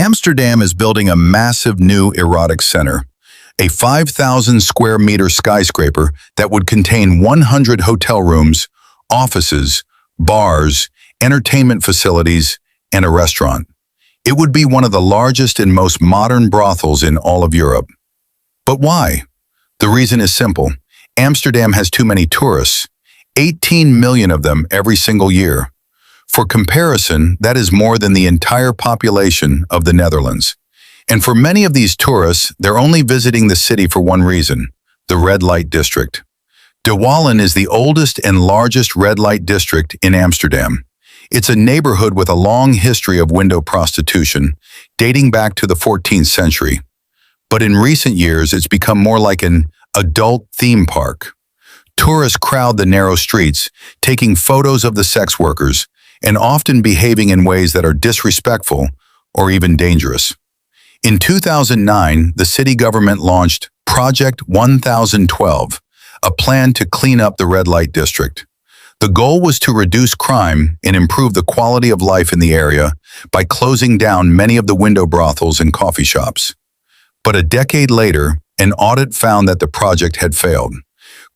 Amsterdam is building a massive new Erotic Center, a 5,000 square meter skyscraper that would contain 100 hotel rooms, offices, bars, entertainment facilities, and a restaurant. It would be one of the largest and most modern brothels in all of Europe. But why? The reason is simple. Amsterdam has too many tourists, 18 million of them every single year. For comparison, that is more than the entire population of the Netherlands. And for many of these tourists, they're only visiting the city for one reason, the red light district. De Wallen is the oldest and largest red light district in Amsterdam. It's a neighborhood with a long history of window prostitution, dating back to the 14th century. But in recent years, it's become more like an adult theme park. Tourists crowd the narrow streets, taking photos of the sex workers, and often behaving in ways that are disrespectful or even dangerous. In 2009, the city government launched Project 1012, a plan to clean up the red light district. The goal was to reduce crime and improve the quality of life in the area by closing down many of the window brothels and coffee shops. But a decade later, an audit found that the project had failed.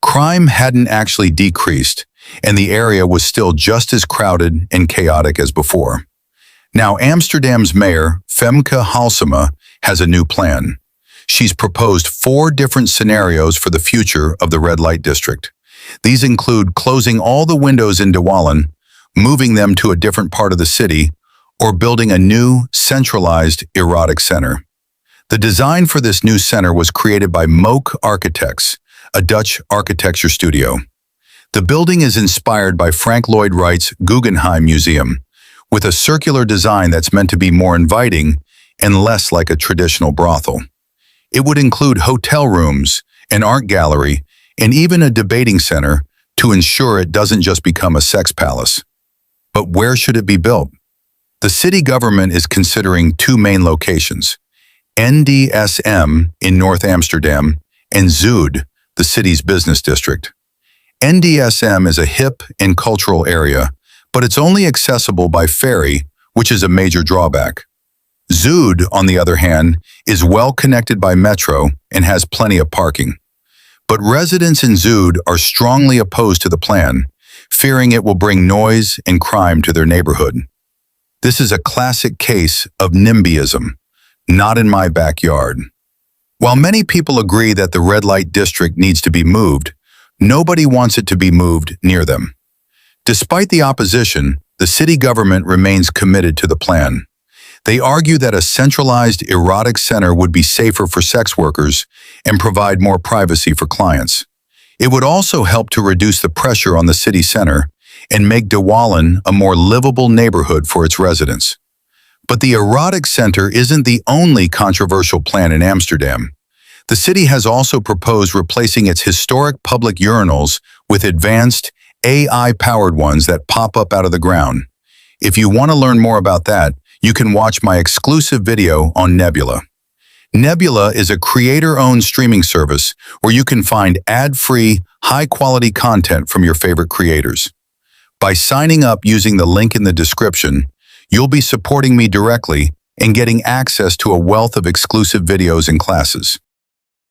Crime hadn't actually decreased, and the area was still just as crowded and chaotic as before. Now Amsterdam's mayor, Femke Halsema, has a new plan. She's proposed 4 different scenarios for the future of the red light district. These include closing all the windows in De Wallen, moving them to a different part of the city, or building a new, centralized Erotic Center. The design for this new center was created by Mook Architects, a Dutch architecture studio. The building is inspired by Frank Lloyd Wright's Guggenheim Museum, with a circular design that's meant to be more inviting and less like a traditional brothel. It would include hotel rooms, an art gallery, and even a debating center to ensure it doesn't just become a sex palace. But where should it be built? The city government is considering 2 main locations, NDSM in North Amsterdam and Zuid, the city's business district. NDSM is a hip and cultural area, but it's only accessible by ferry, which is a major drawback. Zuid, on the other hand, is well connected by metro and has plenty of parking. But residents in Zuid are strongly opposed to the plan, fearing it will bring noise and crime to their neighborhood. This is a classic case of NIMBYism, not in my backyard. While many people agree that the red light district needs to be moved, nobody wants it to be moved near them. Despite the opposition, the city government remains committed to the plan. They argue that a centralized erotic center would be safer for sex workers and provide more privacy for clients. It would also help to reduce the pressure on the city center and make De Wallen a more livable neighborhood for its residents. But the Erotic Center isn't the only controversial plan in Amsterdam. The city has also proposed replacing its historic public urinals with advanced, AI-powered ones that pop up out of the ground. If you want to learn more about that, you can watch my exclusive video on Nebula. Nebula is a creator-owned streaming service where you can find ad-free, high-quality content from your favorite creators. By signing up using the link in the description, you'll be supporting me directly and getting access to a wealth of exclusive videos and classes.